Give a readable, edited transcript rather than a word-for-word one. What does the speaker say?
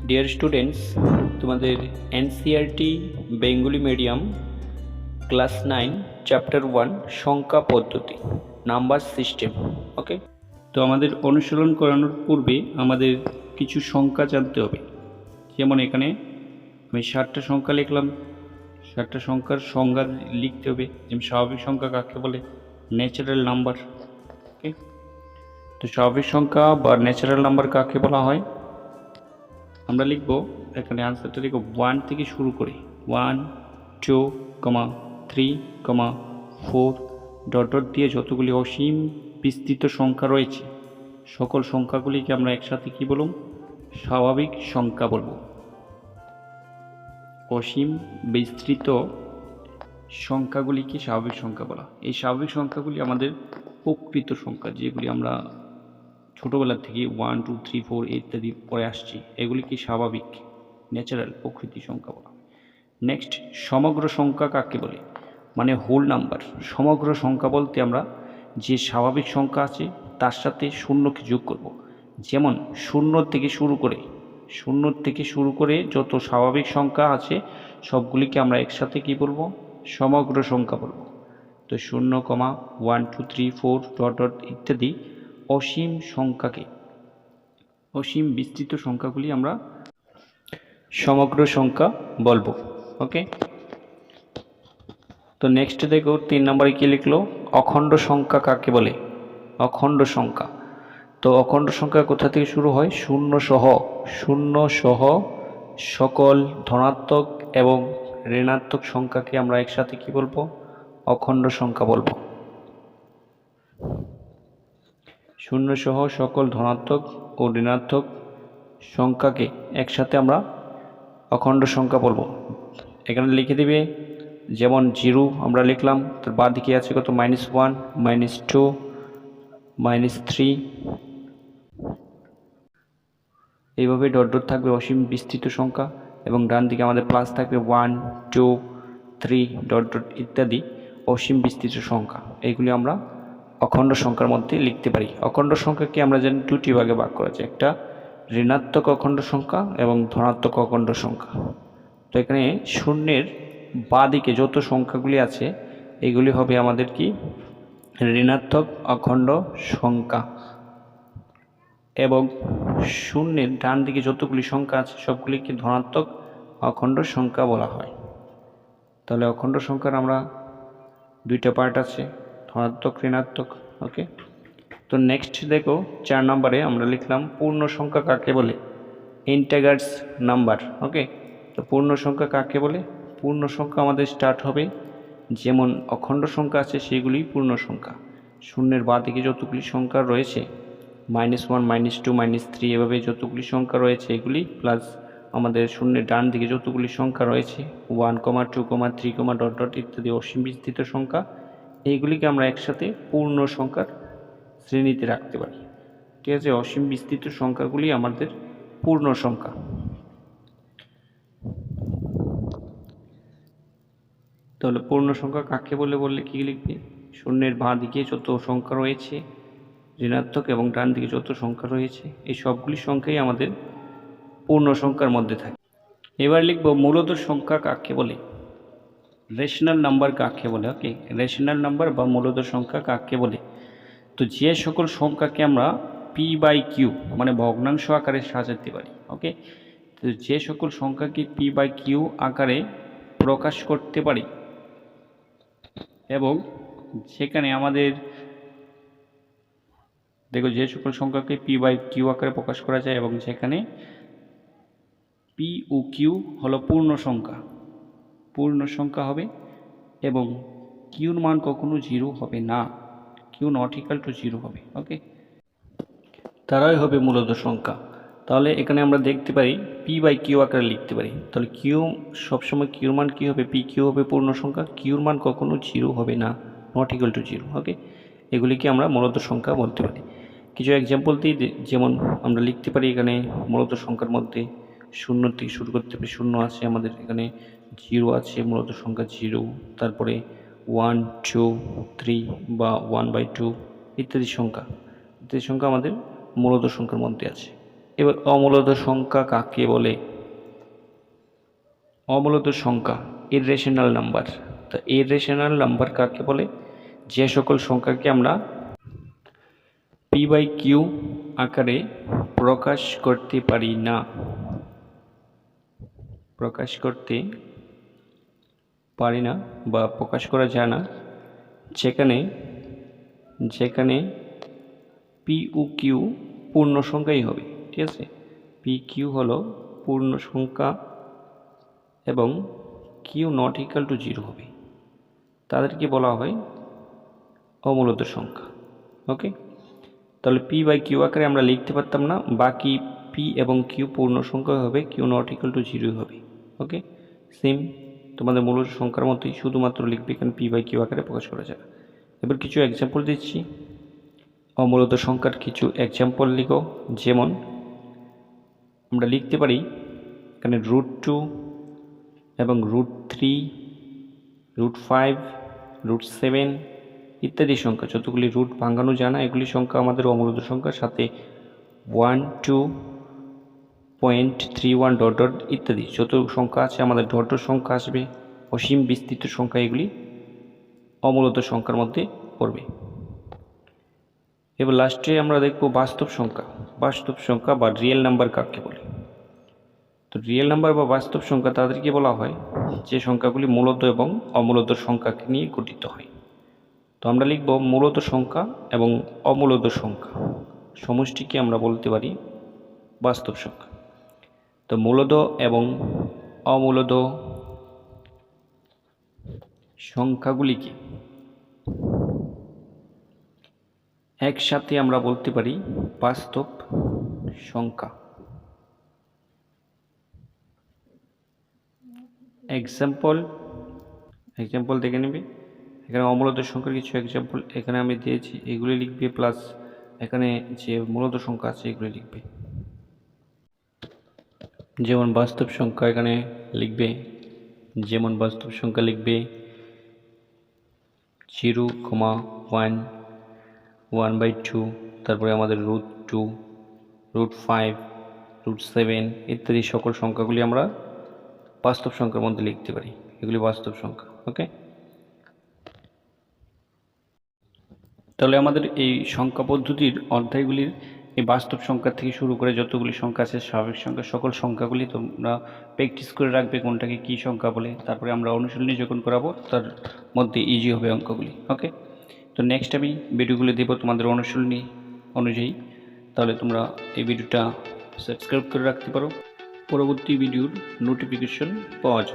Dear students, তোমাদের NCERT Bengali medium class 9 chapter 1 সংখ্যা পদ্ধতি নাম্বার সিস্টেম। ওকে, তো আমাদের অনুশীলন করানোর পূর্বে আমাদের কিছু সংখ্যা জানতে হবে। যেমন এখানে আমি 7টা সংখ্যা লিখলাম, 7টা সংখ্যার সংজ্ঞা লিখতে হবে। যেমন স্বাভাবিক সংখ্যা কাকে বলে? Natural number. ওকে, তো স্বাভাবিক সংখ্যা বা ন্যাচারাল নাম্বার কাকে বলা হয়? আমরা লিখব এখানে আনসারটা লিখব 1 থেকে শুরু করে 1, 2, 3, 4 ডট ডট দিয়ে যতগুলি অসীম বিস্তৃত সংখ্যা রয়েছে সকল সংখ্যাগুলিকে আমরা একসাথে কি বলব? স্বাভাবিক সংখ্যা বলবো। অসীম বিস্তৃত সংখ্যাগুলিকে স্বাভাবিক সংখ্যা বলা। এই স্বাভাবিক সংখ্যাগুলি আমাদের প্রকৃত সংখ্যা, যেগুলি আমরা ছোটোবেলা থেকে 1, 2, 3, 4 ইত্যাদি পরে আসছি, এগুলিকে স্বাভাবিক ন্যাচারাল প্রকৃতি সংখ্যা বলা। নেক্সট, সমগ্র সংখ্যা কাকে বলে? মানে হোল নাম্বার। সমগ্র সংখ্যা বলতে আমরা যে স্বাভাবিক সংখ্যা আছে তার সাথে শূন্যকে যোগ করব। যেমন শূন্য থেকে শুরু করে যত স্বাভাবিক সংখ্যা আছে সবগুলিকে আমরা একসাথে কি বলবো? সমগ্র সংখ্যা বলবো। তো 0, 1, 2, 3, 4 ডট ডট ইত্যাদি অসীম সংখ্যাকে, অসীম বিস্তৃত সংখ্যাগুলি আমরা সমগ্র সংখ্যা বলবো। ওকে, তো নেক্সট দেখো 3 নম্বরে কি লিখলো? অখণ্ড সংখ্যা কাকে বলে? অখণ্ড সংখ্যা। তো অখণ্ড সংখ্যা কোথা থেকে শুরু হয়? শূন্য সহ সকল ধনাত্মক এবং ঋণাত্মক সংখ্যাকে আমরা একসাথে কি বলবো? অখণ্ড সংখ্যা বলবো। শূন্য সহ সকল ধনাত্মক ও ঋণাত্মক সংখ্যাকে একসাথে আমরা অখণ্ড সংখ্যা বলবো। এখানে লিখে দিবে, যেমন 0 আমরা লিখলাম, তার বাঁ দিকে আছে কত? -1, -2, -3, এইভাবে ডট ডট থাকবে অসীম বিস্তৃত সংখ্যা, এবং ডান দিকে আমাদের প্লাস থাকবে 1, 2, 3 ডট ডট ইত্যাদি অসীম বিস্তৃত সংখ্যা। এইগুলি আমরা অখণ্ড সংখ্যার মধ্যে লিখতে পারি। অখণ্ড সংখ্যাকে আমরা জানি দুটি ভাগে ভাগ করা যায়, একটা ঋণাত্মক অখণ্ড সংখ্যা এবং ধনাত্মক অখণ্ড সংখ্যা। তো এখানে শূন্যের বাঁ দিকে যত সংখ্যাগুলি আছে এগুলি হবে আমাদের কি? ঋণাত্মক অখণ্ড সংখ্যা, এবং শূন্যের ডান দিকে যতগুলি সংখ্যা আছে সবগুলিকে ধনাত্মক অখণ্ড সংখ্যা বলা হয়। তাহলে অখণ্ড সংখ্যার আমরা দুইটা পার্ট আছে, ধনাত্মক ঋণাত্মক। ওকে, তো নেক্সট দেখো 4 নম্বরে আমরা লিখলাম পূর্ণ সংখ্যা কাকে বলে? Integers number. ওকে, তো পূর্ণ সংখ্যা কাকে বলে? পূর্ণ সংখ্যা আমাদের স্টার্ট হবে, যেমন অখণ্ড সংখ্যা আছে সেগুলি পূর্ণ সংখ্যা। শূন্যের বাঁ দিকে যতগুলি সংখ্যা রয়েছে -1, -2, -3 এভাবে যতগুলি সংখ্যা রয়েছে এগুলি, প্লাস আমাদের শূন্যের ডান দিকে যতগুলি সংখ্যা রয়েছে 1, 2, 3 ডট ডট ইত্যাদি অসীম বিস্তৃত সংখ্যা, এইগুলিকে আমরা একসাথে পূর্ণ সংখ্যার শ্রেণীতে রাখতে পারি। ঠিক আছে, অসীম বিস্তৃত সংখ্যাগুলি আমাদের পূর্ণ সংখ্যা। তাহলে পূর্ণ সংখ্যা কাকে বলে বললে কি লিখবে? শূন্যের বাঁ দিকে যত সংখ্যা রয়েছে ঋণাত্মক এবং ডান দিকে যত সংখ্যা রয়েছে এই সবগুলি সংখ্যাই আমাদের পূর্ণ সংখ্যার মধ্যে থাকে। এবার লিখব মূলদ সংখ্যা কাকে বলে? রেশনাল নাম্বার কাকে বলে? ওকে, রেশনাল নাম্বার বা মূলদ সংখ্যা কাকে বলে? তো যে সকল সংখ্যাকে আমরা p/q মানে ভগ্নাংশ আকারে সাজাতে পারি। ওকে, তো যে সকল সংখ্যাকে p/q আকারে প্রকাশ করতে পারি এবং সেখানে আমাদের দেখো যে সকল সংখ্যাকে p/q আকারে প্রকাশ করা যায় এবং সেখানে p ও q হলো পূর্ণ সংখ্যা হবে, এবং কিউর মান কখনো 0 হবে না, কিউ নট ইকুয়াল টু 0 হবে। ওকে, তারাই হবে মূলদ সংখ্যা। তাহলে এখানে আমরা দেখতে পারি p/q আকারে লিখতে পারি। তাহলে কিউ সবসময় কিউর মান কী হবে? p/q হবে পূর্ণ সংখ্যা, কিউর মান কখনো 0 হবে না, নট ইকুয়াল টু 0। ওকে, এগুলিকে আমরা মূলদ সংখ্যা বলতে পারি। কিছু এক্সাম্পল দিই, যেমন আমরা লিখতে পারি এখানে মূলদ সংখ্যার মধ্যে 0 থেকে শুরু করতে পারি। 0 আছে আমাদের এখানে, 0 আছে মূলদ সংখ্যা 0, তারপরে 1, 2, 3 বা 1/2 ইত্যাদি সংখ্যা আমাদের মূলদ সংখ্যার মধ্যে আছে। এবার অমূলত সংখ্যা কাকে বলে? অমূলত সংখ্যা ইররেশনাল নাম্বার। তো ইররেশনাল নাম্বার কাকে বলে? যে সকল সংখ্যাকে আমরা p/q আকারে প্রকাশ করতে পারি না, বা প্রকাশ করা যায় না, যেখানে p ও q পূর্ণ সংখ্যাই হবে। ঠিক আছে, pq হলো পূর্ণ সংখ্যা এবং q নট ইকুয়াল টু 0 হবে, তাদেরকে বলা হয় অমূলত সংখ্যা। ওকে, তাহলে p/q আকারে আমরা লিখতে পারতাম না, বাকি p এবং q পূর্ণ সংখ্যা হবে, q নট ইকুয়াল টু 0 হবে। ওকে, সেম তোমাদের মূলত সংখ্যার মতোই, শুধুমাত্র লিখবে এখানে p/q আকারে প্রকাশ করা যায়। এবার কিছু এক্সাম্পল দিচ্ছি, অমূলত সংখ্যার কিছু এক্সাম্পল লিখো। যেমন আমরা লিখতে পারি এখানে √2 এবং √3, √5, √7 ইত্যাদি সংখ্যা, যতগুলি রুট ভাঙানো যায় না এগুলি সংখ্যা আমাদের অমূলত সংখ্যার সাথে 1, 2.31 ইত্যাদি যত সংখ্যা আছে আমাদের ডট সংখ্যা আসবে, অসীম বিস্তৃত সংখ্যা, এগুলি অমূলত সংখ্যার মধ্যে পড়বে। এবার লাস্টে আমরা দেখব বাস্তব সংখ্যা বা রিয়েল নাম্বার কাকে বলে। তো রিয়েল নাম্বার বা বাস্তব সংখ্যা তাদেরকে বলা হয় যে সংখ্যাগুলি মূলত এবং অমূলত সংখ্যাকে নিয়ে গঠিত হয়। তো আমরা লিখব মূলত সংখ্যা এবং অমূলত সংখ্যা সমষ্টিকে আমরা বলতে পারি বাস্তব সংখ্যা। তো মূলত এবং অমূলত সংখ্যাগুলিকে একসাথে আমরা বলতে পারি বাস্তব সংখ্যা। এক্সাম্পল দেখে নেবে, এখানে অমূলত সংখ্যার কিছু এক্সাম্পল এখানে আমি দিয়েছি, এগুলি লিখবে, প্লাস এখানে যে মূলত সংখ্যা আছে এগুলি লিখবে। যেমন বাস্তব সংখ্যা এখানে লিখবে, 0,1, 1/2, তারপরে আমাদের √2, √5, √7 ইত্যাদি সকল সংখ্যাগুলি আমরা বাস্তব সংখ্যার মধ্যে লিখতে পারি, এগুলি বাস্তব সংখ্যা। ওকে, তাহলে আমাদের এই সংখ্যা পদ্ধতির অধ্যায়গুলির এই বাস্তব সংখ্যা থেকে শুরু করে যতগুলি সংখ্যা আছে স্বাভাবিক সংখ্যা, সকল সংখ্যাগুলি তোমরা প্র্যাকটিস করে রাখবে কোনটাকে কী সংখ্যা বলে, তারপরে আমরা অনুশীলনী যখন করাবো তার মধ্যে ইজি হবে অঙ্কগুলি। ওকে, তো নেক্সট আমি ভিডিওগুলি দেবো তোমাদের অনুশীলনী অনুযায়ী, তাহলে তোমরা এই ভিডিওটা সাবস্ক্রাইব করে রাখতে পারো পরবর্তী ভিডিওর নোটিফিকেশন পাওয়ার জন্য।